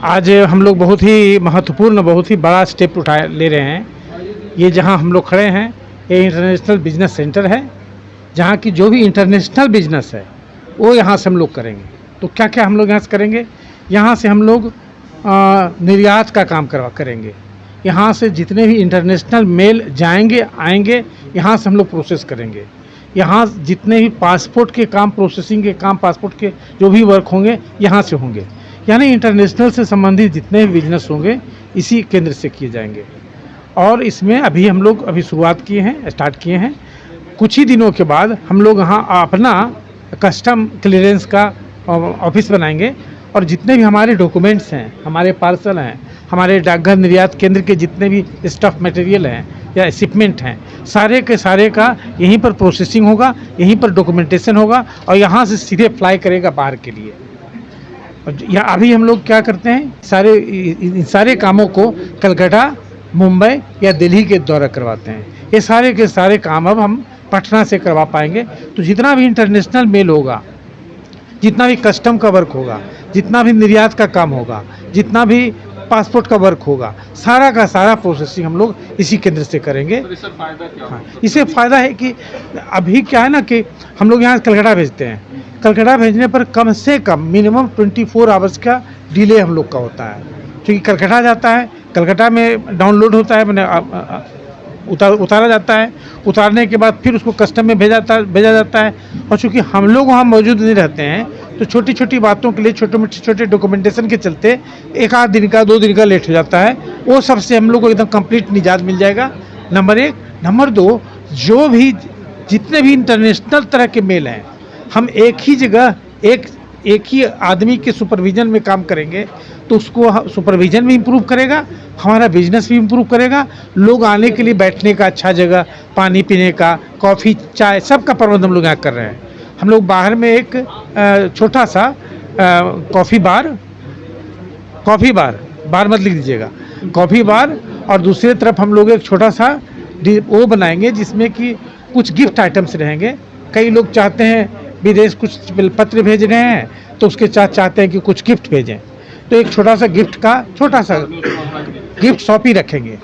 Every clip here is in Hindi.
आज हम लोग बहुत ही महत्वपूर्ण, बहुत ही बड़ा स्टेप ले रहे हैं। ये जहाँ हम लोग खड़े हैं, ये इंटरनेशनल बिजनेस सेंटर है, जहाँ की जो भी इंटरनेशनल बिजनेस है वो यहाँ से हम लोग करेंगे। तो क्या क्या हम लोग यहाँ से करेंगे? यहाँ से हम लोग निर्यात का काम करेंगे। यहाँ से जितने भी इंटरनेशनल मेल जाएंगे आएंगे, यहाँ से हम लोग प्रोसेस करेंगे। यहाँ जितने भी पासपोर्ट के काम, प्रोसेसिंग के काम, पासपोर्ट के जो भी वर्क होंगे यहाँ से होंगे। यानी इंटरनेशनल से संबंधित जितने भी बिजनेस होंगे इसी केंद्र से किए जाएंगे। और इसमें हम लोग शुरुआत किए हैं, स्टार्ट किए हैं। कुछ ही दिनों के बाद हम लोग यहाँ अपना कस्टम क्लियरेंस का ऑफिस बनाएंगे और जितने भी हमारे डॉक्यूमेंट्स हैं, हमारे पार्सल हैं, हमारे डाकघर निर्यात केंद्र के जितने भी स्टफ मटेरियल हैं या शिपमेंट हैं, सारे के सारे का यहीं पर प्रोसेसिंग होगा, यहीं पर डॉक्यूमेंटेशन होगा और यहाँ से सीधे फ्लाई करेगा बाहर के लिए। या अभी हम लोग क्या करते हैं, इन सारे कामों को कलकत्ता, मुंबई या दिल्ली के द्वारा करवाते हैं। ये सारे के सारे काम अब हम पटना से करवा पाएंगे। तो जितना भी इंटरनेशनल मेल होगा, जितना भी कस्टम का वर्क होगा, जितना भी निर्यात का काम होगा, जितना भी पासपोर्ट का वर्क होगा, सारा का सारा प्रोसेसिंग हम लोग इसी केंद्र से करेंगे। तो इससे फ़ायदा क्या? हाँ, इससे फ़ायदा है कि अभी क्या है ना कि हम लोग यहाँ कलकत्ता भेजते हैं। कलकत्ता भेजने पर कम से कम मिनिमम 24 आवर्स का डिले हम लोग का होता है, क्योंकि कलकत्ता जाता है, कलकत्ता में डाउनलोड होता है, मैंने उतारा जाता है, उतारने के बाद फिर उसको कस्टम में भेजा जाता है। और चूँकि हम लोग वहाँ मौजूद नहीं रहते हैं तो छोटी छोटी बातों के लिए, छोटे डॉक्यूमेंटेशन के चलते एक आध दिन का, 2 दिन का लेट हो जाता है। वो सबसे हम लोग को एकदम कंप्लीट निजात मिल जाएगा, नंबर 1। नंबर 2, जो भी जितने भी इंटरनेशनल तरह के मेल हैं, हम एक ही जगह एक ही आदमी के सुपरविजन में काम करेंगे तो उसको सुपरविजन भी इम्प्रूव करेगा, हमारा बिजनेस भी इम्प्रूव करेगा। लोग आने के लिए बैठने का अच्छा जगह, पानी पीने का, कॉफ़ी, चाय, सब का प्रबंध हम लोग यहाँ कर रहे हैं। हम लोग बाहर में एक छोटा सा कॉफ़ी बार मत लिख दीजिएगा, कॉफ़ी बार, और दूसरी तरफ हम लोग एक छोटा सा वो बनाएंगे जिसमें कि कुछ गिफ्ट आइटम्स रहेंगे। कई लोग चाहते हैं विदेश कुछ पत्र भेज रहे हैं तो उसके चाहते हैं कि कुछ गिफ्ट भेजें, तो एक छोटा सा गिफ्ट शॉप ही रखेंगे।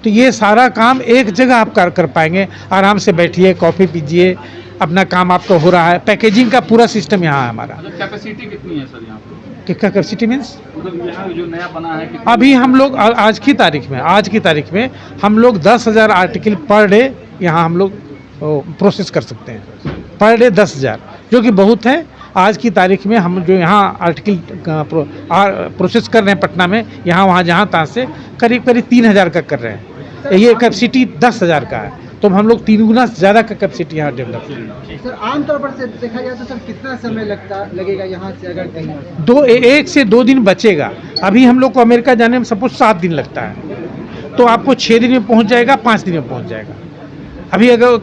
तो ये सारा काम एक जगह आप कर पाएंगे। आराम से बैठिए, कॉफ़ी पीजिए, अपना काम आपका हो रहा है। पैकेजिंग का पूरा सिस्टम यहाँ है हमारा। कैपेसिटी कितनी है सर यहाँ पे? क्या कैपेसिटी मीन्स? मतलब यहाँ जो नया बना है अभी हम लोग आज की तारीख में हम लोग 10,000 आर्टिकल पर डे यहाँ हम लोग प्रोसेस कर सकते हैं। पर डे 10,000, जो कि बहुत है। आज की तारीख में हम जो यहाँ आर्टिकल प्रोसेस कर रहे हैं पटना में, यहाँ वहाँ जहाँ तहाँ से करीब 3,000 का कर रहे हैं। ये कैपेसिटी 10,000 का है, तो हम लोग 3 गुना ज़्यादा का कैपेसिटी यहाँ डेवलप करेंगे। सर आमतौर पर से देखा जाए तो सर कितना समय लगेगा यहाँ से, अगर कहीं 1 से 2 दिन बचेगा। अभी हम लोग को अमेरिका जाने में सपोज 7 दिन लगता है, तो आपको 6 दिन में पहुँच जाएगा, 5 दिन में पहुँच जाएगा। अभी अगर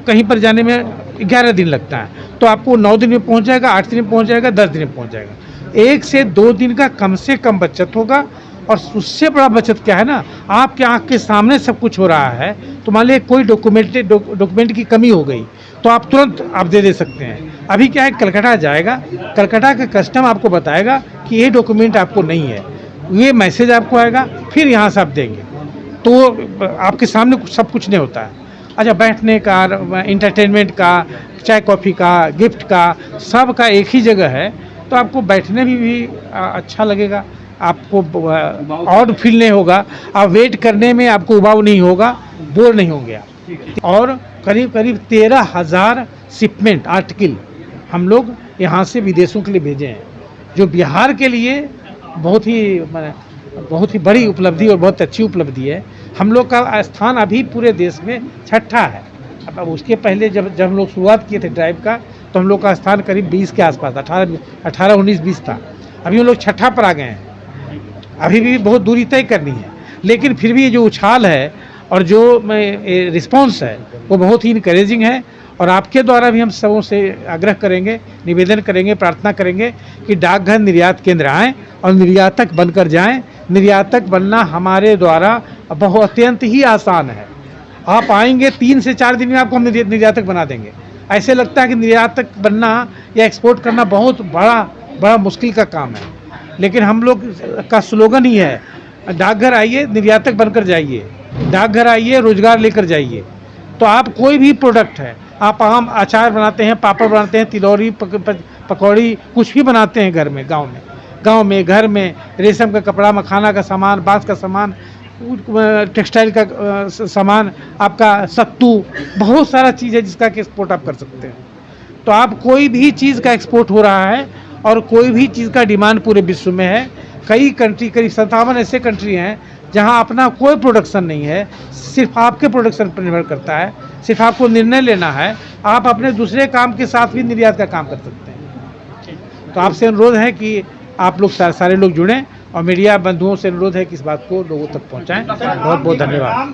कहीं पर जाने में 11 दिन लगता है तो आपको 9 दिन में पहुंच जाएगा, 8 दिन में पहुंच जाएगा, 10 दिन में पहुंच जाएगा। 1 से 2 दिन का कम से कम बचत होगा। और उससे बड़ा बचत क्या है ना, आपके आँख के सामने सब कुछ हो रहा है। तो मान लीजिए कोई डॉक्यूमेंट की कमी हो गई तो आप तुरंत दे सकते हैं। अभी क्या है, कलकत्ता जाएगा, कलकत्ता का कस्टम आपको बताएगा कि ये डॉक्यूमेंट आपको नहीं है, ये मैसेज आपको आएगा, फिर यहाँ से आप देंगे। तो आपके सामने सब कुछ नहीं होता है। अच्छा, बैठने का, इंटरटेनमेंट का, चाय कॉफ़ी का, गिफ्ट का, सब का एक ही जगह है, तो आपको बैठने में भी अच्छा लगेगा, आपको ऑड फील नहीं होगा, आप वेट करने में आपको उबाऊ नहीं होगा, बोर नहीं होंगे आप। और करीब 13,000 शिपमेंट आर्टिकल हम लोग यहाँ से विदेशों के लिए भेजे हैं, जो बिहार के लिए बहुत ही बड़ी उपलब्धि और बहुत अच्छी उपलब्धि है। हम लोग का स्थान अभी पूरे देश में 6ठा है। अब उसके पहले जब हम लोग शुरुआत किए थे ड्राइव का, तो हम लोग का स्थान करीब 20 के आसपास, 18, 19, 20 था। अभी हम लोग 6ठा पर आ गए हैं। अभी भी बहुत दूरी तय करनी है, लेकिन फिर भी ये जो उछाल है और जो रिस्पॉन्स है वो बहुत ही इनकरेजिंग है। और आपके द्वारा भी हम सबों से आग्रह करेंगे, निवेदन करेंगे, प्रार्थना करेंगे कि डाकघर निर्यात केंद्र आएँ और निर्यातक बनकर जाएं। निर्यातक बनना हमारे द्वारा बहुत अत्यंत ही आसान है। आप आएंगे 3 से 4 दिन में आपको हम निर्यातक बना देंगे। ऐसे लगता है कि निर्यातक बनना या एक्सपोर्ट करना बहुत बड़ा मुश्किल का काम है, लेकिन हम लोग का स्लोगन ही है, डाकघर आइए निर्यातक बनकर जाइए, डाकघर आइए रोजगार लेकर जाइए। तो आप कोई भी प्रोडक्ट है, आप आम अचार बनाते हैं, पापड़ बनाते हैं, तिलौरी पकौड़ी कुछ भी बनाते हैं घर में, गांव में घर में, रेशम का कपड़ा, मखाना का सामान, बांस का सामान, टेक्सटाइल का सामान, आपका सत्तू, बहुत सारा चीज़ है जिसका कि एक्सपोर्ट आप कर सकते हैं। तो आप कोई भी चीज़ का एक्सपोर्ट हो रहा है और कोई भी चीज़ का डिमांड पूरे विश्व में है। कई कंट्री, करीब 57 ऐसे कंट्री हैं जहां अपना कोई प्रोडक्शन नहीं है, सिर्फ आपके प्रोडक्शन पर निर्भर करता है। सिर्फ आपको निर्णय लेना है, आप अपने दूसरे काम के साथ भी निर्यात का काम कर सकते हैं। तो आपसे अनुरोध है कि आप लोग सारे लोग जुड़ें और मीडिया बंधुओं से अनुरोध है कि इस बात को लोगों तक पहुंचाएं। बहुत बहुत धन्यवाद।